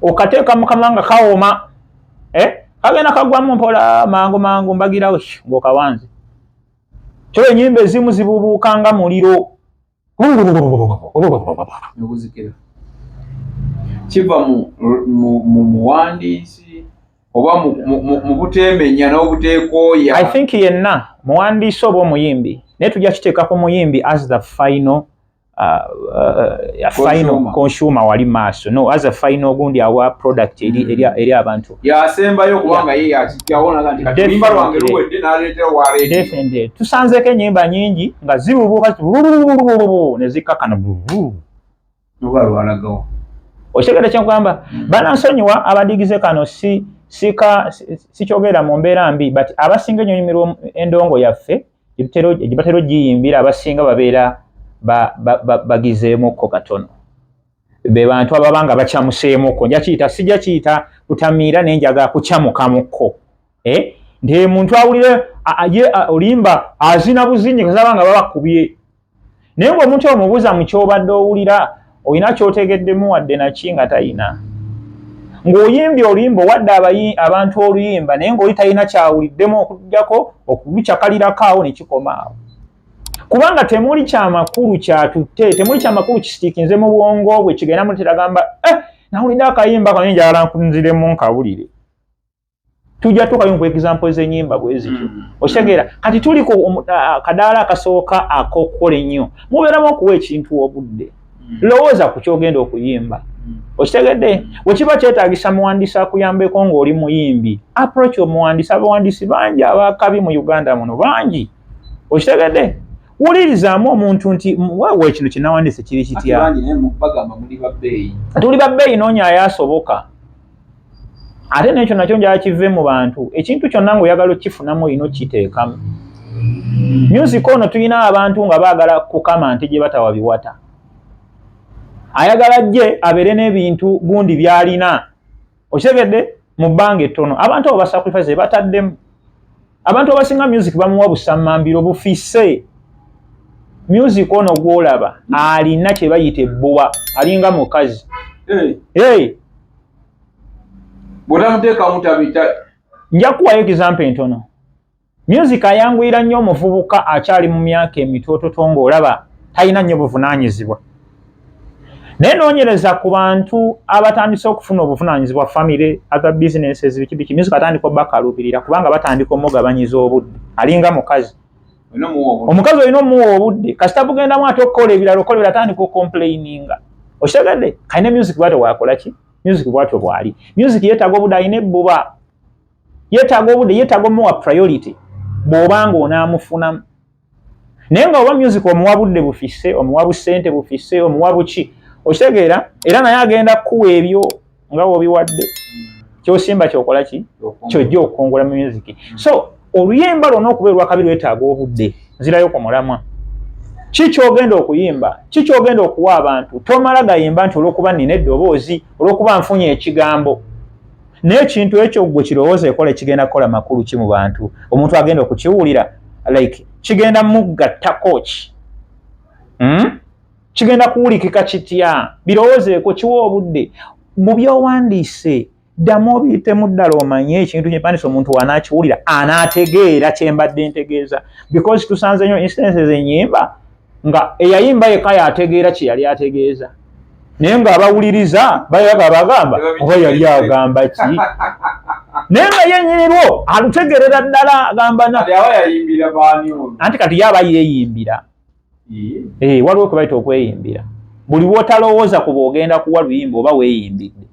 okateeka mukama nga kawooma kagenda kagwamu mpola mangu mbagirawo ng'okawanze kyo ennyimba ezimu zibubuukanga muliro okuzikira kiva mu muwandiisi oba mu buteemenya n'obuteekooya I think yenna muwandiisi oba omuyimbi naye tujja kiteekako muyimbi as the final final consumer wali maaso no as a final gundi awa product eri abantu yasembayo kubanga ye yakijjawona kanti kati limba lwange luwedde n'aleetera waleete definitely tusanzeko ennyimba nyingi nga zibubuuka ne zikkakana oba lwalagawo okitegedde kyenkugamba banansonyiwa abadigize kano sikyogera mu mbeera mbi but abasinga ennyonyimirwa endongo yaffe gye batera ogiyimbira abasinga babeera bagizeemukko katono be bantu ababa nga bakyamuseemukko sijja kiyita kutamiira naye njagala kukyamukamukko nti muntu awulire olimba azina buzinyi kasaba nga babakubye naye ng'omuntu omubuuza mu kyobadde owulira olina kyotegeddemu wadde naki nga tayina ng'oyimbye oluyimba wadde abantu oluyimba naye ng'oli talina kyawuliddemu okujjako okulucyakalirako awo ne kikoma awo kubanga temuli kyamakulu kyatutte temuli kyamakulu kisitiikinze mu bwongo bwe kigenda mu teragamba nawulidde akayimba kano njagala nkunziremu nkawulire tujja tukayo ku example z'ennyimba bwe zityo okitegeera kati tuli ku kadaala akasooka ak'okukola ennyo mubeeramu okuwa ekintu obudde lowooza ku kyogenda okuyimba okitegedde bwe kiba kyetaagisa muwandiisi akuyambeko ng'oli muyimbi approach omuwandiisi abawandiisi bangi abakabi mu Uganda muno bangi okitegedde wulirizaamu omuntu nti wewe kino kinawandiise kiri kitya tuli babbeeyi noonya ayaasoboka ate n'ekyo nakyo njala kive mu bantu ekintu kyonna ng'oyagala okifunamu olina okiteekamu music ono tulina abantu nga baagala kukama nti gye batawa biwata ayagala jje abeere n'ebintu gundi by'alina okitegedde mu bbanga ettono abantu abo basacrifice bataddemu abantu abasinga music bamuwa busammambiro bufisse music ono gwolaba alina kye bayita ebbuwa alinga mukazi bw'otamuteekamu tabita nja kuwayo example entono music ayanguyira nnyo omuvubuka akyali mu myaka emitoototo ng'olaba talina nnyo buvunaanyizibwa. Naye noonyereza ku bantu abatandise okufuna obuvunaanyizibwa famire, other businesses, biki music atandika obakaluubirira kubanga batandika omugabanyiza obudde. Alinga mukazi. Omukazi olina omuwa obudde kasita bugendamu ate okukola ebirala atandika okomplaininga. Okitegedde? Kalina music bwatyo bwakola ki? Music bwatyo bwali. Music yeetaaga obudde alina ebbuba. Yeetaaga obudde, yeetaaga omuwa priority bw'obanga onaamufunamu. Naye nga oba music omuwa budde bufisse, omuwa busente bufisse, omuwa buki, okitegeera era naye agenda kuwa ebyo nga bw'obiwadde. Kyosimba kyokola ki? Kyojja okukongola mu music. So oluyimba lwonna okubeerwa kabi lwetaaga obudde. Nzirayo ku mulamwa. Ki ky'ogenda okuyimba? Ki ky'ogenda okuwa abantu? Tomala gayimba nti olw'okuba nnina eddoboozi, olw'okuba nfunye ekigambo. Naye ekintu ekyo gwe kirowooza ekola kigenda kukola makulu ki mu bantu? Omuntu agenda okukiwulira like kigenda muggattako ki? Kigenda kuwulikika kitya? Birowoozeeko, kiwa obudde. Mu byowandiise ddamu obiyitemu ddala omanye ekintu kyempandisa omuntu wanaakiwulira anaategeera kye mbadde ntegeeza. Because tusanze nnyo instances ennyimba nga eyayimba yekka yategeera kye yali ategeeza. Naye ng'abawuliriza bayaga bagamba oba yali agamba ki? Naye nga yennyinirwo alutegerera ddala agamba anti kati yaba yeeyimbira. Waliwo kwe bayita okweyimbira. Buli w'otalowooza ku bw'ogenda kuwa luyimba oba weeyimbidde.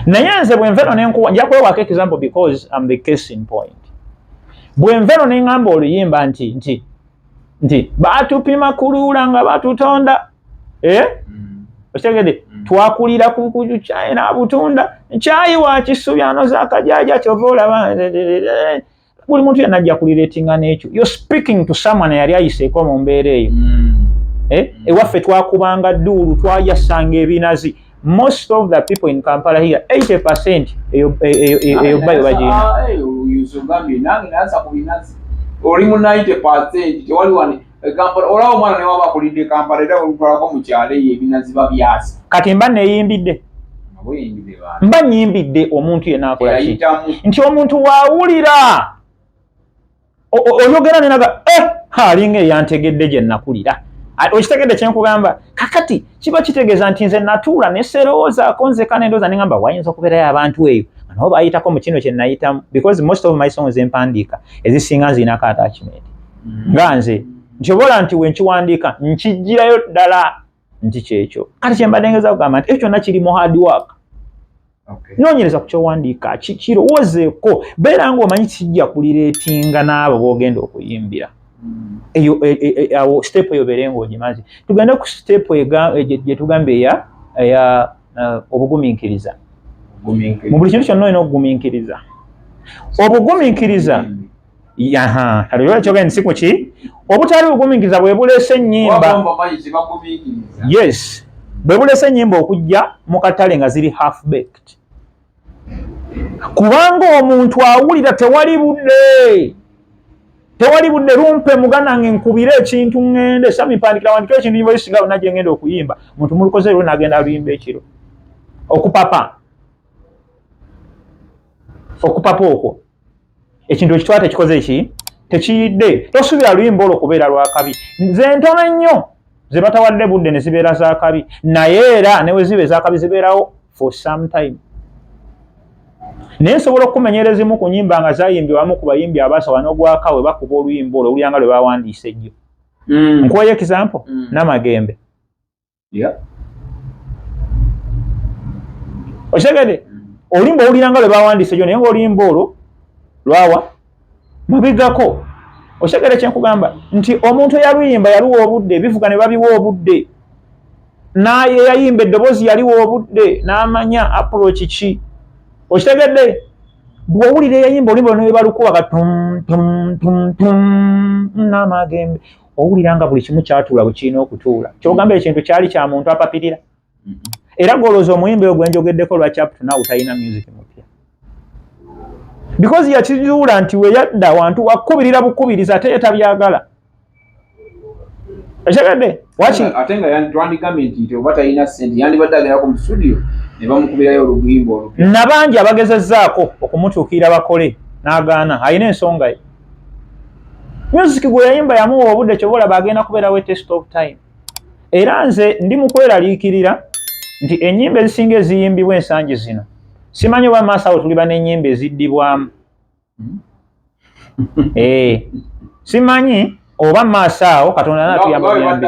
Naye nze bwe nveno n'enkuwa nja kwewako example because I'm the case in point. Bwe nveno n'eŋŋamba oluyimba nti baatupima kuluula nga batutonda. Okitegedde? Twakulira ku caayi n'abutunda. Caayi wa kisubi anoza akajaja kyova olaba. Buli muntu yenna ajja kulireetinga n'ekyo. You're speaking to someone eyali ayiseeko mu mbeera eyo. Ewaffe twakubanga dduulu twayasanga ebinazi. Most of the people in Kampala here, 80% eyo bayo bagina. Oli mu 90% tewali wani Kampala olaba omwana ne waba akulidde Kampala era olukolako mu kyalo eyo ebinazi babyasa. Kati mba neeyimbidde. Mba nyimbidde omuntu yenna akola ki? Nti omuntu waawulira oyogera nenaga alinga eyantegedde gye nakulira. Okitegedde kye nkugamba kakati kiba kitegeeza nti nze natuula ne serowoozaako nzeka n'endowooza ne ngamba wayinza okubeerayo abantu eyo nabo bayitako mu kino kye nayitamu because most of my songs empandiika ezisinga nzirinako attachment. Nga nze nsobola nti we nkiwandiika nkijjirayo ddala nti kyekyo. Kati kye mbadde ngeza kugamba nti ekyo kyonna kiri mu hard work. Noonyereza ku kyowandiika kirowoozeeko beera ng'omanyi kijja kulireetinga n'abo b'ogenda okuyimbira. Awo step eyo beere ng'ogimaze. Tugende ku step gye tugambe eya obugumiikiriza. Mu buli kintu kyonna olina okugumiikiriza. Obugumiikiriza kyogenda si ku ki? Obutali bugumiikiriza bwe buleese ennyimba. Yes. Bwe buleese ennyimba okujja mu katale nga ziri half baked. Kubanga omuntu awulira tewali budde. Tewali budde lumpe mugana nkubire ekintu ngende samipandikira wandikira ekintu nyimba isinga onaje ngenda okuyimba. Muntu mulukoze lwo nagenda aluyimba ekiro. Okupapa okwo. Ekintu ekitwate ekikoze eki tekiyidde. Tosubira luyimba olwo kubeera lwa kabi. Nze ntono nnyo ze batawadde budde ne zibeera za kabi. Naye era ne we zibe za kabi zibeerawo for some time. Naye nsobola okumenyereza mu ku nnyimba nga zayimbibwamu ku bayimbi abasoba n'ogwaka we bakuba oluyimba olwo owulira nga lwe bawandiise ejjo. Nkuwayo example Namagembe. Okitegedde? Oluyimba owulira nga lwe bawandiise ejjo naye ng'oluyimba olwo lwawa mabigako. Okitegedde kye nkugamba nti omuntu eyaluyimba yaluwa obudde ebivuga ne babiwa obudde. Naye yayimba eddoboozi yaliwa obudde n'amanya approach ki. Okitegedde? Bw'owulira eyayimba oluyimba ne balukuba Namagembe owulira nga buli kimu kyatuula bwe kirina okutuula. Kyogamba ekintu kyali kya muntu apapirira. Era golooza omuyimbi ogwo gwenjogeddeko lwa chapter nawe talina music mupya. Because yakizuula nti we yadda wantu wakubirira bukubiriza ate ye tabyagala. Okitegedde? Ate nga twandikambye nti oba talina ssente yandibadde agenda ku studio ne bamukubirayo olugimba olupya. Nabangi abagezezzaako okumutuukira bakole n'agaana alina ensonga ye. Music gwe yayimba yamuwa obudde kyobola bagenda kubeerawo test of time. Era nze ndi mu kweraliikirira nti ennyimba ezisinga eziyimbibwa ensangi zino simanyi oba maaso awo tuliba n'ennyimba eziddibwamu. Simanyi oba maaso awo Katonda natuyamba buyambi.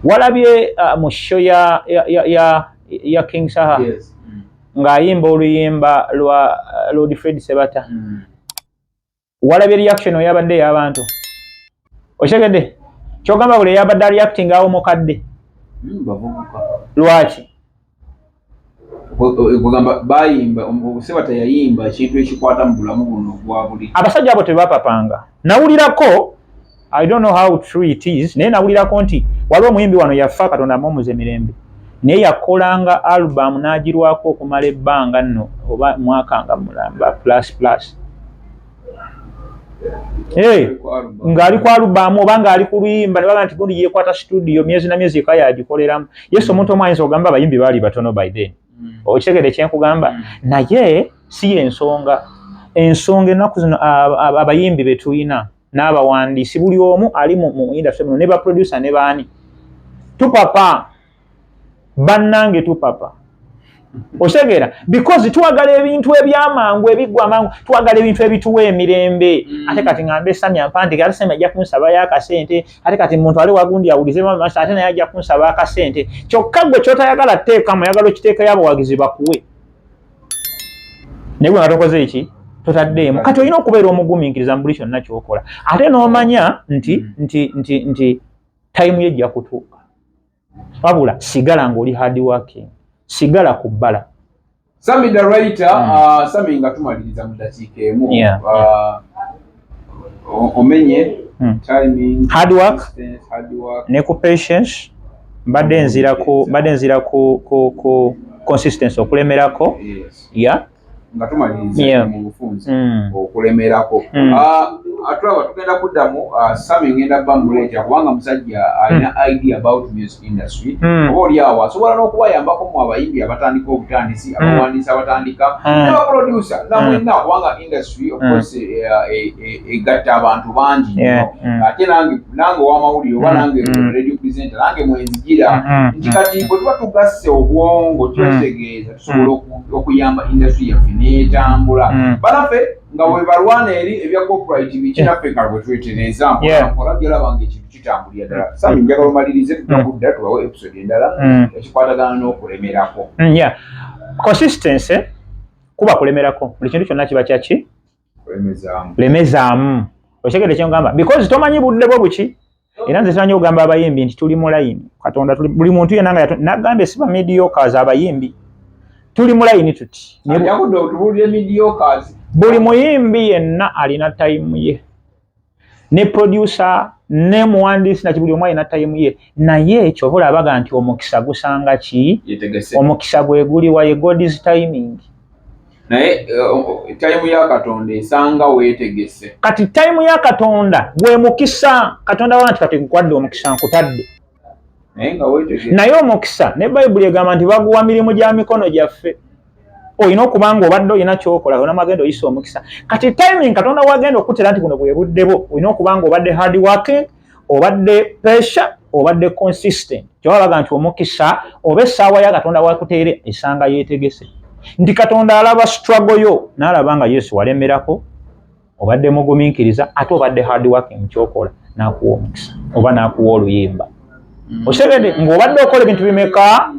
Walabye mu show ya King Saha ng'ayimba oluyimba lwa Lord Fred Sebata. Walabye reaction oyabadde y'abantu. Oshegedde kyogamba buli yabadde reacting awo mukadde. Lwaki? Kugamba bayimba Sebata yayimba ekintu ekikwata mu bulamu buno bwa buli. Abasajja abo tebapapanga. Nawulirako, I don't know how true it is, naye nawulirako nti waliwo omuyimbi wano yafa Katonda amuwumuze mirembe. Naye yakolanga album n'agirwako okumala ebbanga nno oba mwaka nga mulamba plus. Ng'ali ku album oba ng'ali ku luyimba ne baga nti gundi yeekwata studio myezi na myezi eka yagikoleramu. Yesu omuntu omu ayinza okugamba abayimbi baali batono by then. Okitegedde kye nkugamba? Naye si y'ensonga. Ensonga ennaku zino abayimbi be tulina n'abawandiisi buli omu ali mu industry muno ne ba producer ne baani. Tupapa. Bannange tupapa. Oshegera because twagala ebintu ebyamangu ebiggwa amangu, twagala ebintu ebituwa emirembe. Ate kati ngambe Sumy ampandika ate Sumy ajja kunsaba y'akasente, ate kati muntu ali wagundi awulize mama ate naye ajja kunsaba akasente. Kyokka gwe kyotayagala teeka muyagala okiteeka y'abawagizi bakuwe. Naye bwe ngatokoze eki totaddeemu kati olina okubeera omugumiikiriza mu buli kyonna ky'okola ate n'omanya nti time ye ejja kutuuka. Wabula sigala ng'oli hard working. Sigala kubbala. Sumy the writer, Sumy nga tumaliriza mu dakiika emu. Omenye timing, hard work ne ku patience mbadde nzira ku consistency okulemerako. Nga tumaliriza mu bufunze okulemerako. Atulaba tugenda kuddamu Sumy ngenda bba muleeta kubanga musajja alina idea about music industry. Oba oli awo asobola n'okubayambako mu abayimbi abatandika obutandisi, abawandiisi abatandika, n'abaproducer namwenna kubanga industry of course egatta abantu bangi. Ate nange ow'amawulire oba nange radio presenter nange mwenzijira nti kati bwe tuba tugasse obwongo twetegeeza tusobola okuyamba industry yaffe n'etambula. Banaffe nga bwe balwana eri ebya copyright bikinaffe nga bwe twetereza mpola gyolabanga ekintu kitambulira ddala. Sumy njagala omalirize tujja kudda tubawo episode endala ekikwatagana n'okulemerako. Consistency kuba kulemerako buli kintu kyonna kiba kyaki lemezaamu. Okitegedde kye ngamba because tomanyi budde bwo buki. Era nze simanyi ogamba abayimbi nti tuli mu layini Katonda buli muntu yenna nga nagambe siba mediocres abayimbi tuli mu layini tuti. Buli muyimbi yenna alina time ye. Ne producer ne muwandiisi nakibuli omu alina time ye. Naye kyobola abaga nti omukisa gusanga ki? Omukisa gwe guliwa ye God's timing. Naye time ya Katonda esanga weetegese. Kati time ya Katonda gwe mukisa. Katonda wanti kati nkwadde omukisa nkutadde. Naye omukisa ne Bayibuli egamba nti baguwa mirimu gya mikono gyaffe. Oyina okubanga obadde oyina kyokola olina magendo oyisa omukisa. Kati timing Katonda wagenda okutera nti buno bwe budde bo oyina okubanga obadde hard working, obadde pressure, obadde consistent. Kyolaga nti omukisa oba essaawa ya Katonda wakuteere esanga yeetegese. Nti Katonda alaba struggle yo n'alaba nga Yesu walemerako obadde mugumiikiriza ate obadde hard working kyokola n'akuwa omukisa oba n'akuwa oluyimba. Osegedde ng'obadde okola ebintu bimeka?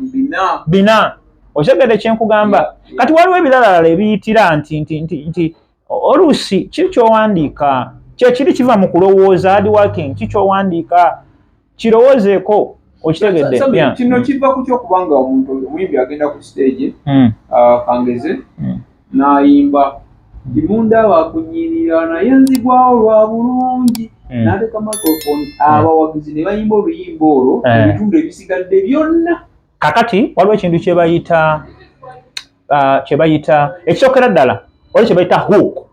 Bina. Osegedde kye nkugamba. Kati waliwo ebirala ebiyitira nti oluusi kiri ky'owandiika kye kiri kiva mu kulowooza hard working kikyowandiika kirowoozeeko. Okitegedde kino kiva ku kyokubanga omuntu omuyimbi agenda ku stage kangeze n'ayimba imunda bakunyirira naye nzigwawo lwa bulungi n'ateka microphone abawagizi ne bayimba oluyimba olwo ebitundu ebisigadde byonna. Kakati waliwo ekintu kye bayita ekisookera ddala oli kye bayita hook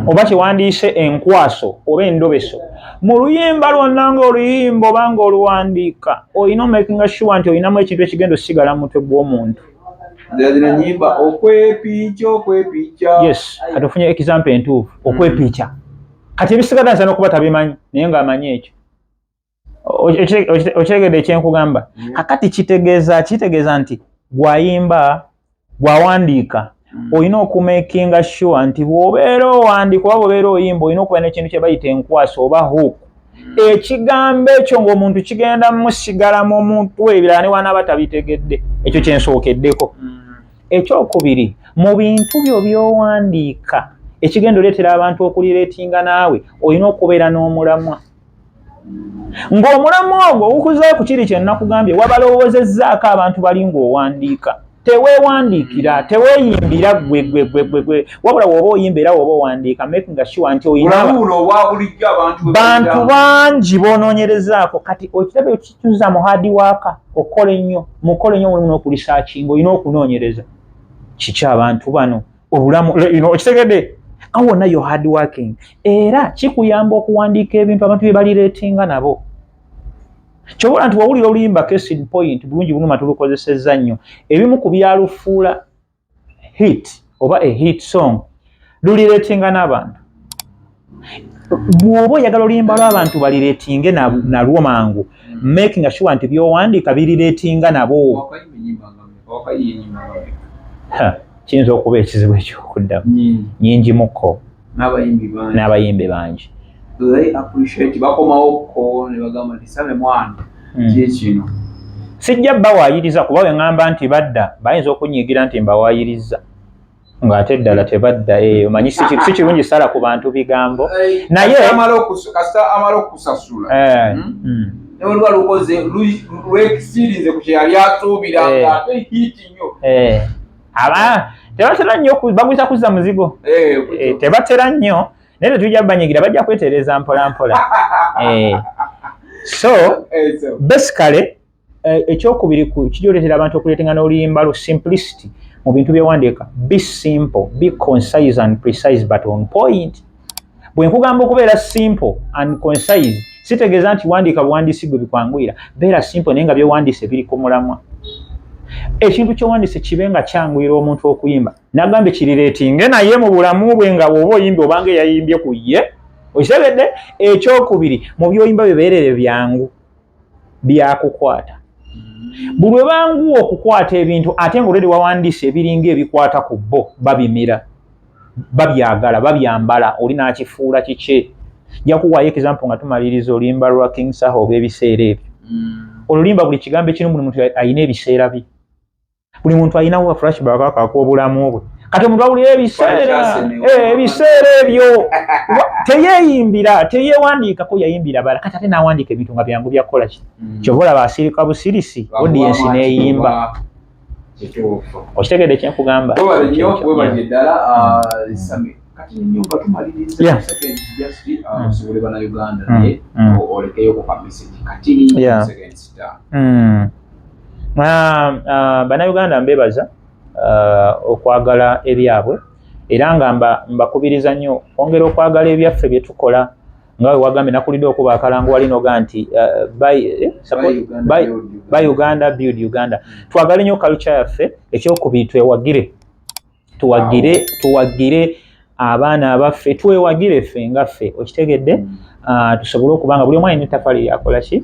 oba kiwandiise enkwaso oba endobeso mu luyimba lwonna ng'oluyimba oba ng'oluwandiika olina making sure nti olinamu ekintu ekigenda osigala mu mutwe gw'omuntu. Zina nyimba okwepicha. Yes, katufunye example entuufu okwepicha. Kati ebisigala nsana okuba tabimanyi naye ng'amanyi ekyo. Okitegedde ekyenkugamba. Kakati kitegeeza nti gwayimba gwawandiika olina okumakinga sure nti bw'obeera owandiika oba bw'obeera oyimba olina okuba n'ekintu kye bayita enkwasa oba hook. Ekigambo ekyo ng'omuntu kigenda musigala mu mutwe ebirala ne wanaaba tabitegedde. Ekyo kyensookeddeko. Ekyokubiri, mu bintu byo by'owandiika ekigenda oleetera abantu okulireetinga naawe olina okubeera n'omulamwa. Ng'omulamwa ogwo okuzayo ku kiri kye nnakugambye wabalowoozezzaako abantu bali ng'owandiika. Teweewandiikira, teweeyimbira gwe wabula w'oba oyimba era w'oba owandiika making sure nti oyina bantu bangi b'onoonyerezaako. Kati okirabe okituza mu hard work okole nnyo mulimu n'okulisaakinga olina okunoonyereza kiki abantu bano obulamu okitegedde awona yo hard working era kikuyamba okuwandiika ebintu abantu bye balireetinga nabo. Kyobola nti wawulira oluyimba case in point bulungi bunuma tulukozesezza nnyo ebimu ku byalufuula hit oba a hit song lulireetinga n'abantu. Bw'oba oyagala oluyimba lw'abantu balireetinge nalwo mangu making sure nti by'owandiika birireetinga nabo. Kiyinza okuba ekizibu ekyokuddamu nnyingi mukko n'abayimbi bangi. Sijja bawaayiriza kuba we ŋŋamba nti badda bayinza okunyiigira nti mbawaayiriza ng'ate eddala tebadda. Omanyi si kirungi sala ku bantu bigambo naye amala okusasula n'oluba lukoze lwekisirize ku kye yali asuubira ng'ate hiiti nnyo. Tebatera nnyo bagwisa kuzza muzigo. Tebatera nnyo naye tetujja banyigira bajja kwetereza mpola mpola. So basically ekyokubiri kijooletera abantu okuleetinga n'oluyimba lu simplicity mu bintu byewandiika. Be simple, be concise and precise but on point. Bwe nkugamba okubeera simple and concise sitegeeza nti wandiika buwandiisi gwe bikwanguyira. Beera simple naye nga byewandiise biri ku mulamwa. Ekintu ky'owandiise kibe nga kyanguyira omuntu okuyimba nagambe kirireetinge naye mu bulamu bwe nga bw'oba oyimba obanga yayimbye ku ye. Okitegedde? Ekyokubiri mu byoyimba bibeerere byangu byakukwata. Buli lwe banguwa okukwata ebintu ate ng'olwedi wawandiise ebiringa ebikwata ku bo babimira babyagala babyambala oli n'akifuula kike. Nja kuwaayo example nga tumaliriza oluyimba lwa King Saho olw'ebiseera ebyo. Olulimba buli kigambo ekimu buli muntu ayina ebiseera bye. Buli muntu ayinawo flashback ak'obulamu bwe. Kati omuntu awulira ebiseera ebyo teyeeyimbira teyeewandiikako yayimbira bala kati ate n'awandiika ebintu nga byangu byakola ki. Ky'oba olaba asirika busirisi audience n'eyimba. Okitegedde kye nkugamba. Webalye ddala Sumy. Kati nnyumba tumaliriza seconds just osobole bannayuganda naye olekeyo ku ka message kati seconds ta. Bannayuganda mbeebaza okwagala ebyabwe era nga mbakubiriza nnyo kwongera okwagala ebyaffe bye tukola nga we wagambye nakulidde okuba akalango wali noga nti by Uganda build Uganda. Twagale nnyo culture yaffe. Ekyokubiri tuwagire abaana abaffe twewagire ffe nga ffe. Okitegedde? Tusobole okuba nga buli omu alina ettaffaali lyakola ki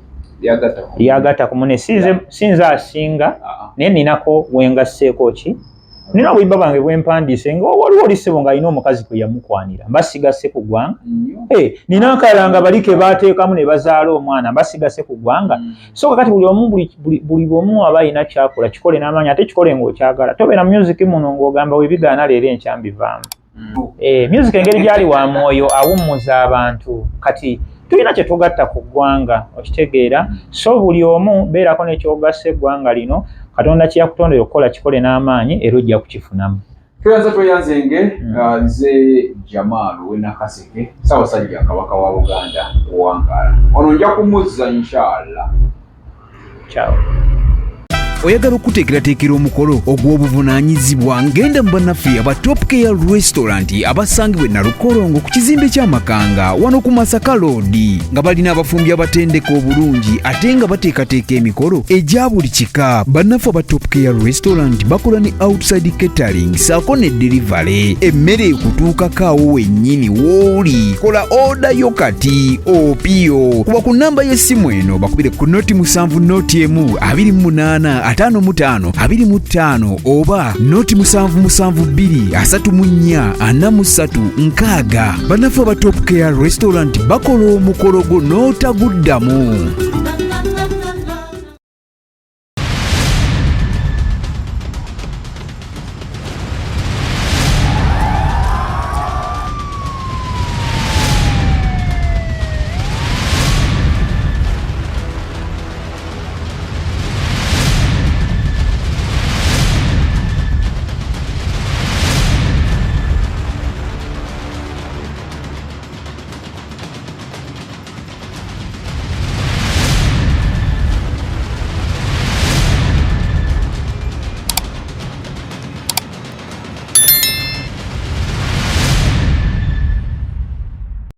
lyagatta ku munne. Sinze asinga naye ninako wengasseeko ki nina obuyimba bwange bwempandiise nga waliwo olisebo ng'alina omukazi kwe yamukwanira mbasigase ku ggwanga. Nina akalanga bali ke baateekamu ne bazaala omwana mbasigase ku ggwanga. So kakati buli omu aba alina kyakola kikole n'amaanyi ate kikole ng'okyagala. Tobeera music muno ng'ogamba webigaana leero enkya mbivaamu. Music engeri gyali wa mwoyo awummuza abantu. Kati tulina kye tugatta ku ggwanga okitegeera. So buli omu beerako n'ekyogasse eggwanga lino Katonda kyeyakutondera okukola kikole n'amaanyi era ojja kukifunamu. Tweyanzenge nze Jamal we Nakaseke Ssaabasajja Kabaka wa Buganda owangaala. Ono nja kumuzza inshallah. Ciao. oyagala okuteekerateekera omukolo ogw'obuvunaanyizibwa ngenda mu bannaffe aba Top Care Restaurant abasangibwa e Nalukolongo ku kizimbe ky'Amakanga wano ku Masaka Road nga balina abafumbi abatendeka obulungi ate nga bateekateeka emikolo egya buli kika. Bannaffe aba Top Care Restaurant bakola ne outside catering saako ne delivery. Emmere ekutuukako awo wennyini w'oli. Kola oda yo kati opiyo kuba ku nnamba y'essimu eno bakubire ku noti 7 noti 1 28 55 25 oba noti 772 34 43 6. Bannaffe aba Top Care Restaurant bakola omukolo gwo n'otaguddamu.